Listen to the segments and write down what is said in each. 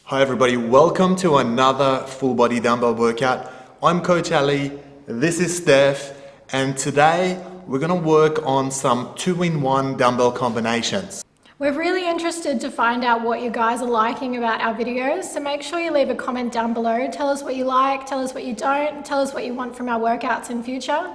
Hi everybody, welcome to another full body dumbbell workout. I'm Coach Ali, this is Steph, and today we're going to work on some 2-in-1 dumbbell combinations. We're really interested to find out what you guys are liking about our videos, so make sure you leave a comment down below. Tell us what you like, tell us what you don't, tell us what you want from our workouts in future.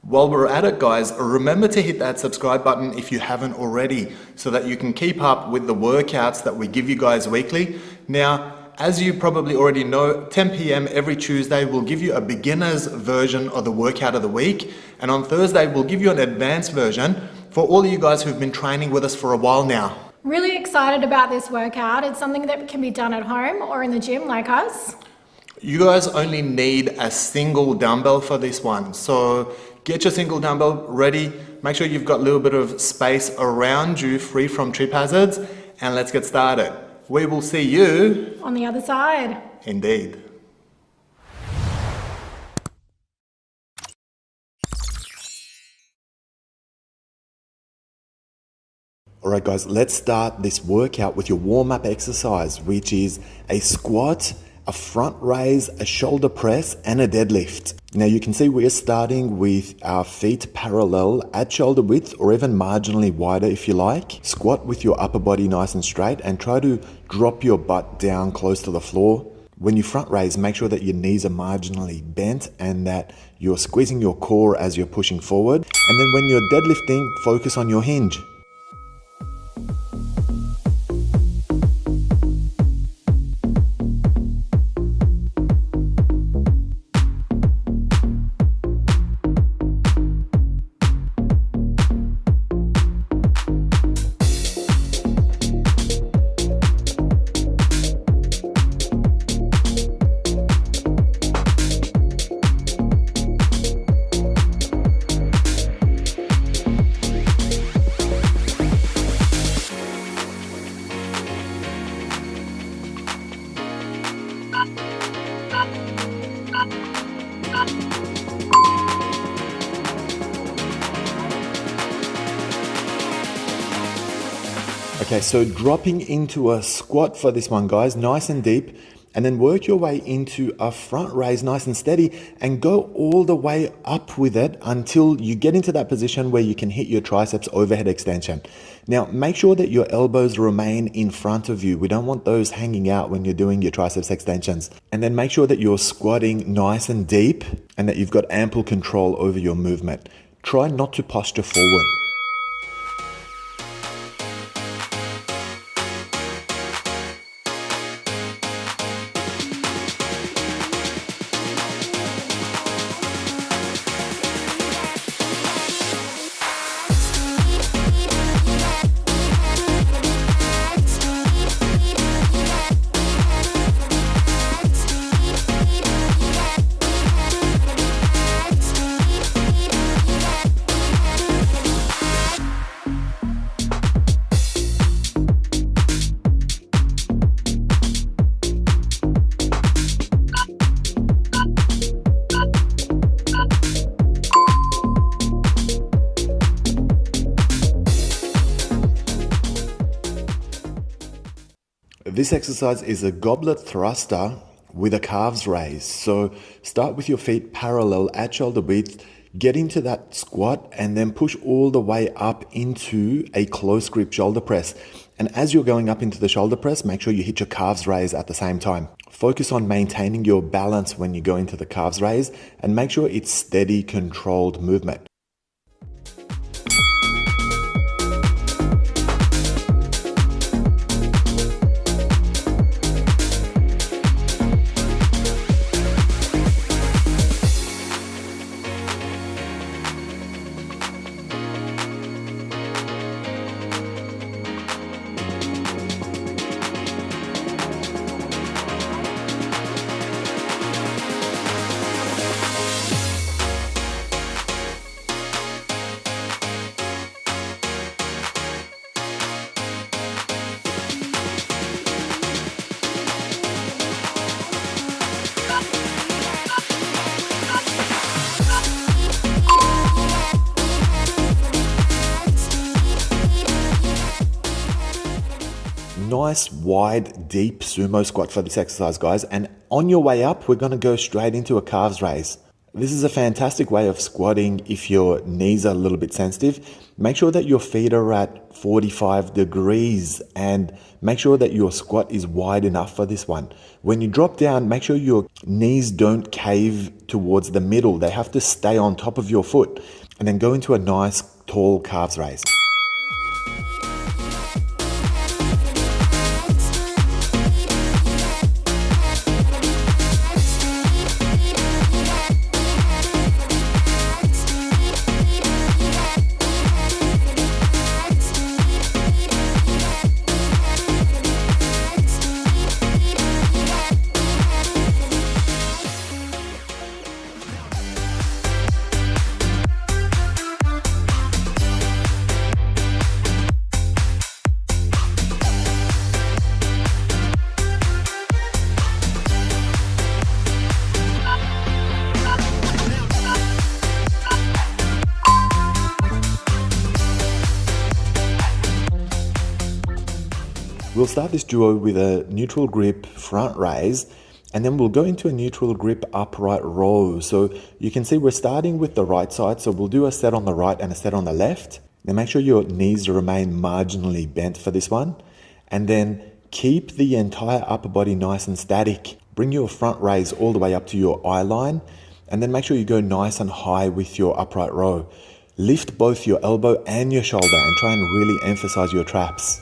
While we're at it guys, remember to hit that subscribe button if you haven't already, so that you can keep up with the workouts that we give you guys weekly. Now, as you probably already know, 10 p.m. every Tuesday we'll give you a beginner's version of the workout of the week, and on Thursday we'll give you an advanced version for all of you guys who've been training with us for a while now. Really excited about this workout. It's something that can be done at home or in the gym like us. You guys only need a single dumbbell for this one, so get your single dumbbell ready. Make sure you've got a little bit of space around you, free from trip hazards, and let's get started. We will see you on the other side. Indeed. Alright guys, let's start this workout with your warm-up exercise, which is a squat, a front raise, a shoulder press, and a deadlift. Now you can see we're starting with our feet parallel at shoulder width or even marginally wider if you like. Squat with your upper body nice and straight and try to drop your butt down close to the floor. When you front raise, make sure that your knees are marginally bent and that you're squeezing your core as you're pushing forward. And then when you're deadlifting, focus on your hinge. Okay, so dropping into a squat for this one, guys, nice and deep, and then work your way into a front raise nice and steady and go all the way up with it until you get into that position where you can hit your triceps overhead extension. Now, make sure that your elbows remain in front of you. We don't want those hanging out when you're doing your triceps extensions. And then make sure that you're squatting nice and deep and that you've got ample control over your movement. Try not to posture forward. This exercise is a goblet thruster with a calves raise. So start with your feet parallel at shoulder width, get into that squat and then push all the way up into a close grip shoulder press. And as you're going up into the shoulder press, make sure you hit your calves raise at the same time. Focus on maintaining your balance when you go into the calves raise and make sure it's steady, controlled movement. nice, wide, deep sumo squat for this exercise, guys. And on your way up, we're going to go straight into a calves raise. This is a fantastic way of squatting if your knees are a little bit sensitive. Make sure that your feet are at 45 degrees and make sure that your squat is wide enough for this one. When you drop down, make sure your knees don't cave towards the middle. They have to stay on top of your foot, and then go into a nice tall calves raise. We'll start this duo with a neutral grip front raise, and then we'll go into a neutral grip upright row. So you can see we're starting with the right side, so we'll do a set on the right and a set on the left. Then make sure your knees remain marginally bent for this one, and then keep the entire upper body nice and static. Bring your front raise all the way up to your eye line, and then make sure you go nice and high with your upright row. Lift both your elbow and your shoulder and try and really emphasize your traps.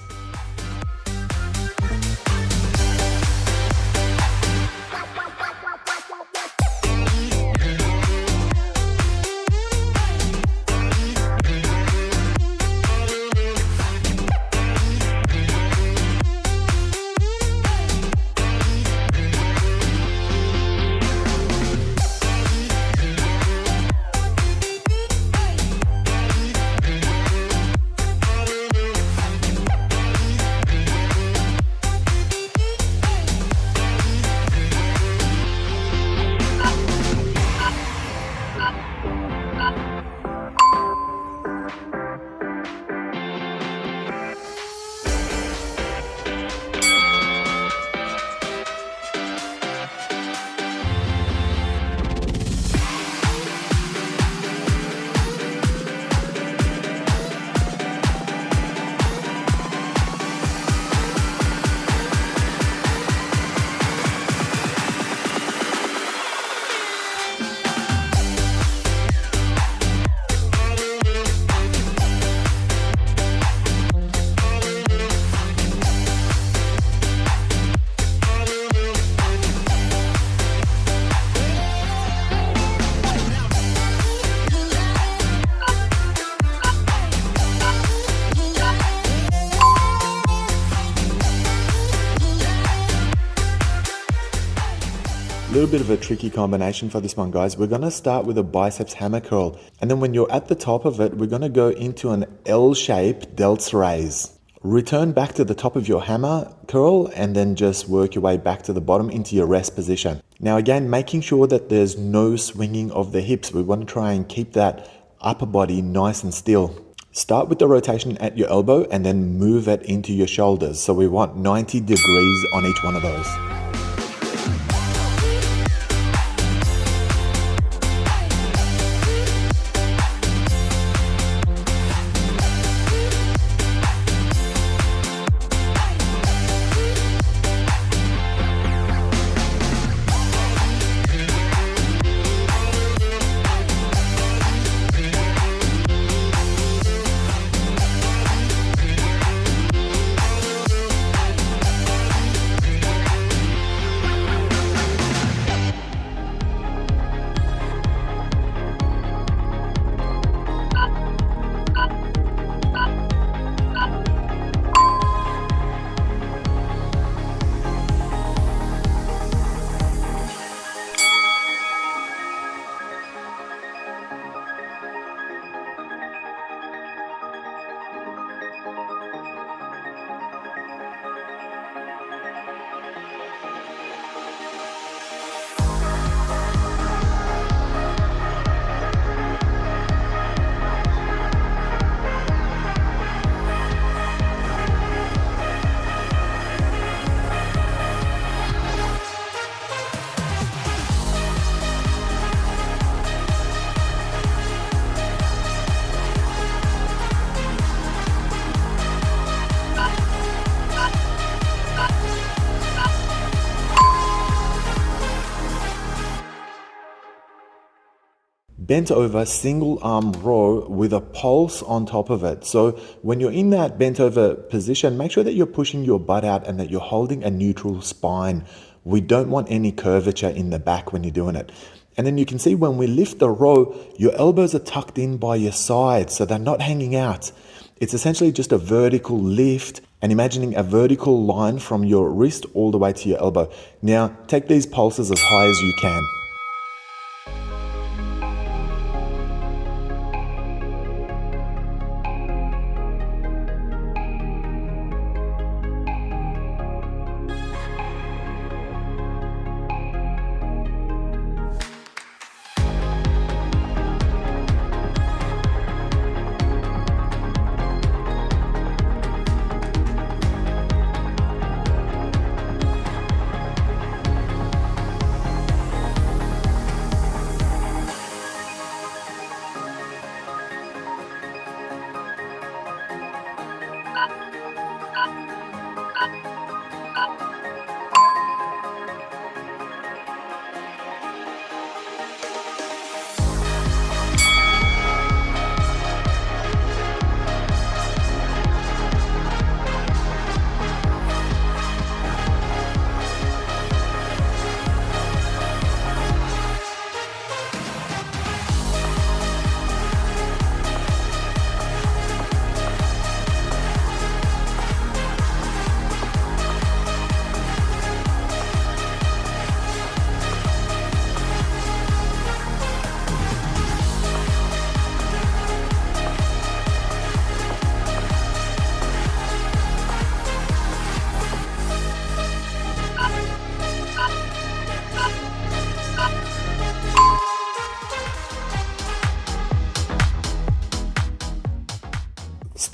Little bit of a tricky combination for this one, guys. We're going to start with a biceps hammer curl, and then when you're at the top of it, we're going to go into an L-shaped delts raise. Return back to the top of your hammer curl and then just work your way back to the bottom into your rest position. Now again, making sure that there's no swinging of the hips. We want to try and keep that upper body nice and still. Start with the rotation at your elbow and then move it into your shoulders. So we want 90 degrees on each one of those. bent over single arm row with a pulse on top of it. So when you're in that bent over position, make sure that you're pushing your butt out and that you're holding a neutral spine. We don't want any curvature in the back when you're doing it. And then you can see when we lift the row, your elbows are tucked in by your sides, so they're not hanging out. It's essentially just a vertical lift, and imagining a vertical line from your wrist all the way to your elbow. Now, take these pulses as high as you can.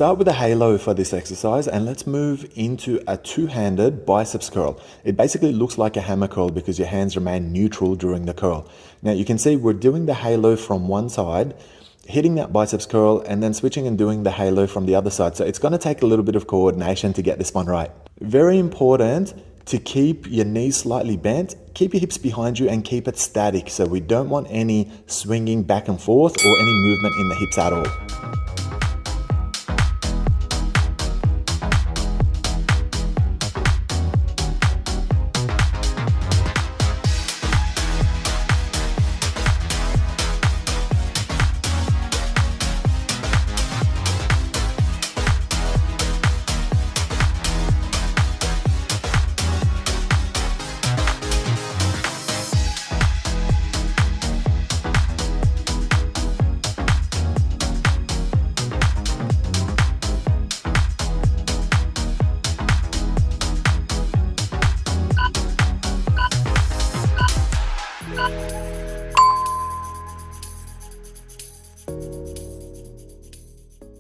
Start with a halo for this exercise and let's move into a two-handed biceps curl. It basically looks like a hammer curl because your hands remain neutral during the curl. Now you can see we're doing the halo from one side, hitting that biceps curl, and then switching and doing the halo from the other side. So it's going to take a little bit of coordination to get this one right. Very important to keep your knees slightly bent, keep your hips behind you and keep it static. So we don't want any swinging back and forth or any movement in the hips at all.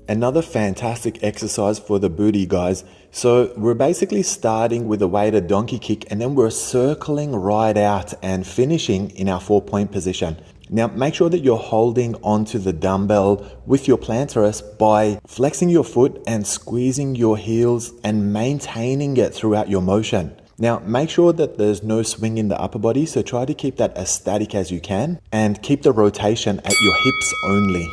Another fantastic exercise for the booty, guys. So we're basically starting with a weighted donkey kick and then we're circling right out and finishing in our 4-point position. Now make sure that you're holding onto the dumbbell with your plantar rest by flexing your foot and squeezing your heels and maintaining it throughout your motion. Now make sure that there's no swing in the upper body, so try to keep that as static as you can and keep the rotation at your hips only.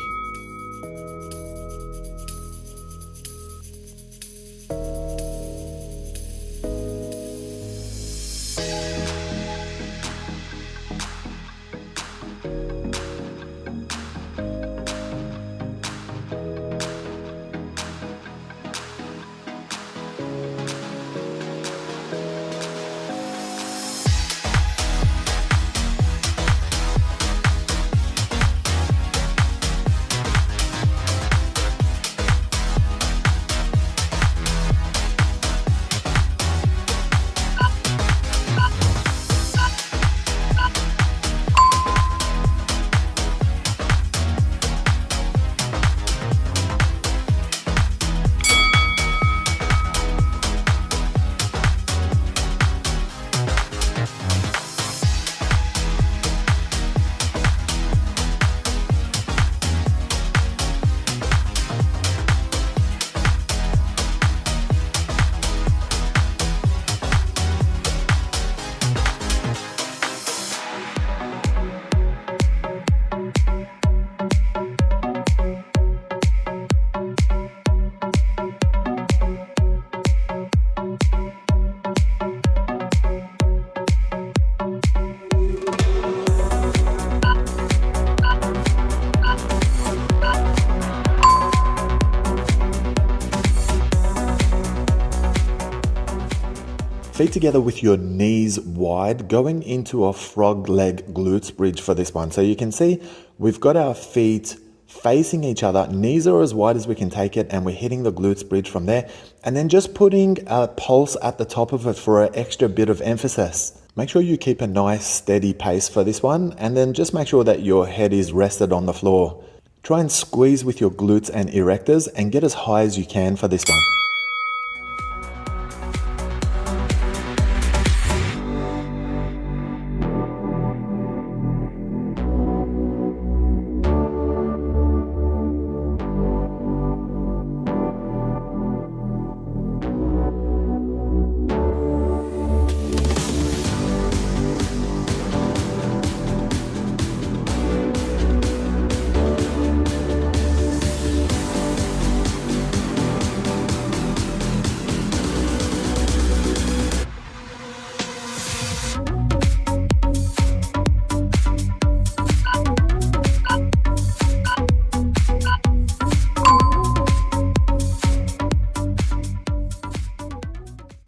Feet together with your knees wide, going into a frog leg glutes bridge for this one. So you can see we've got our feet facing each other, knees are as wide as we can take it, and we're hitting the glutes bridge from there. And then just putting a pulse at the top of it for an extra bit of emphasis. Make sure you keep a nice steady pace for this one, and then just make sure that your head is rested on the floor. Try and squeeze with your glutes and erectors and get as high as you can for this one.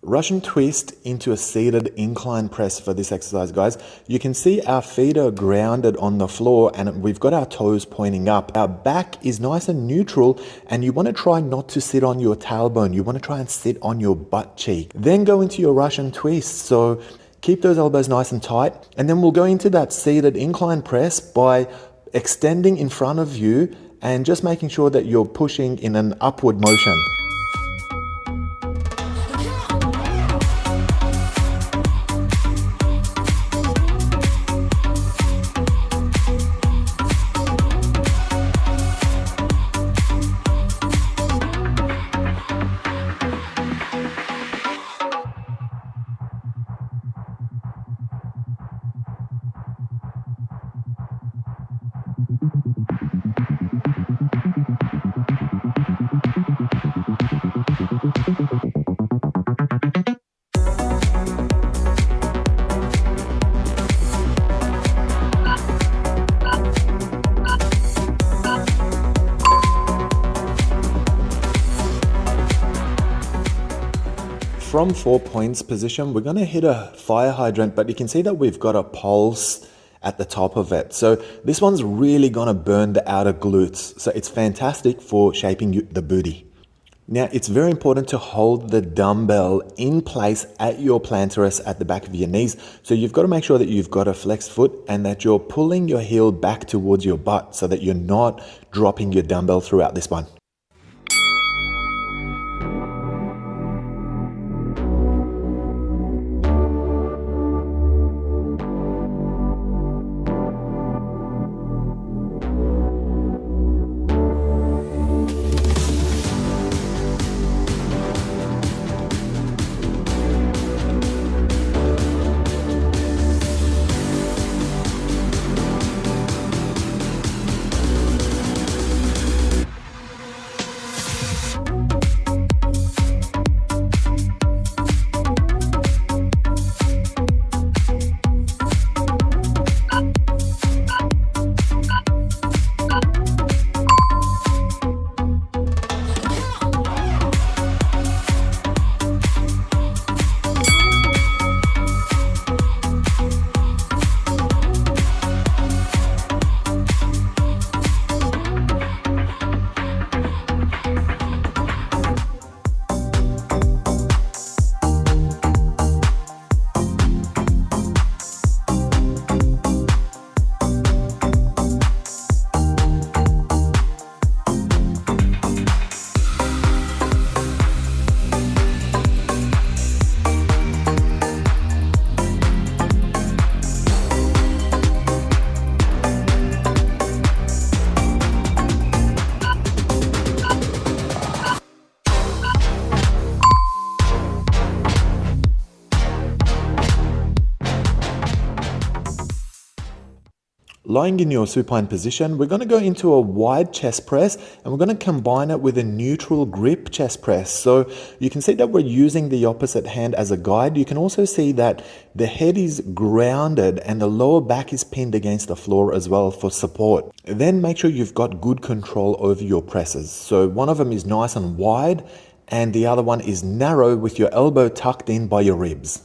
Russian twist into a seated incline press for this exercise, guys. You can see our feet are grounded on the floor and we've got our toes pointing up. Our back is nice and neutral, and you want to try not to sit on your tailbone. You want to try and sit on your butt cheek. Then go into your Russian twist. So keep those elbows nice and tight. And then we'll go into that seated incline press by extending in front of you and just making sure that you're pushing in an upward motion. From 4 points position, we're going to hit a fire hydrant, but you can see that we've got a pulse at the top of it. So this one's really going to burn the outer glutes. So it's fantastic for shaping the booty. Now, it's very important to hold the dumbbell in place at your plantaris at the back of your knees. So you've got to make sure that you've got a flexed foot and that you're pulling your heel back towards your butt so that you're not dropping your dumbbell throughout this one. Lying in your supine position, we're going to go into a wide chest press and we're going to combine it with a neutral grip chest press. So you can see that we're using the opposite hand as a guide. You can also see that the head is grounded and the lower back is pinned against the floor as well for support. Then make sure you've got good control over your presses. So one of them is nice and wide and the other one is narrow with your elbow tucked in by your ribs.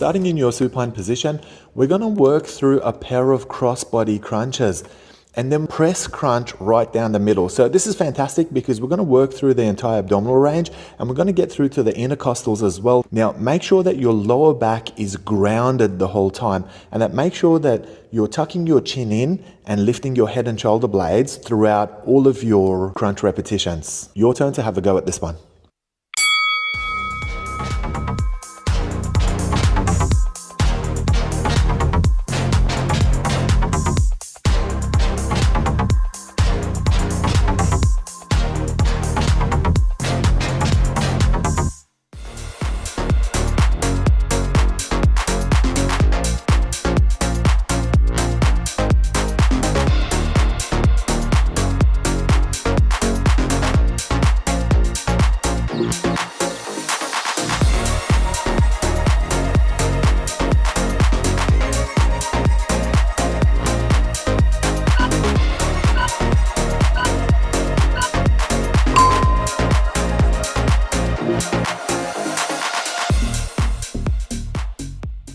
Starting in your supine position, we're going to work through a pair of crossbody crunches and then press crunch right down the middle. So this is fantastic because we're going to work through the entire abdominal range and we're going to get through to the intercostals as well. Now, make sure that your lower back is grounded the whole time and that make sure that you're tucking your chin in and lifting your head and shoulder blades throughout all of your crunch repetitions. Your turn to have a go at this one.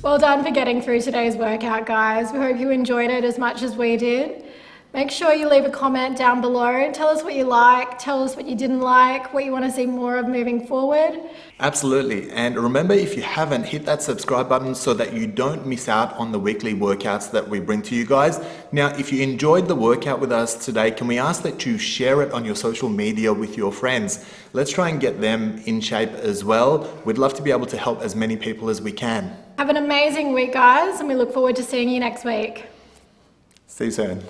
Well done for getting through today's workout, guys. We hope you enjoyed it as much as we did. Make sure you leave a comment down below. Tell us what you like, tell us what you didn't like, what you want to see more of moving forward. Absolutely. And remember, if you haven't, hit that subscribe button so that you don't miss out on the weekly workouts that we bring to you guys. Now, if you enjoyed the workout with us today, can we ask that you share it on your social media with your friends? Let's try and get them in shape as well. We'd love to be able to help as many people as we can. Have an amazing week, guys, and we look forward to seeing you next week. See you soon.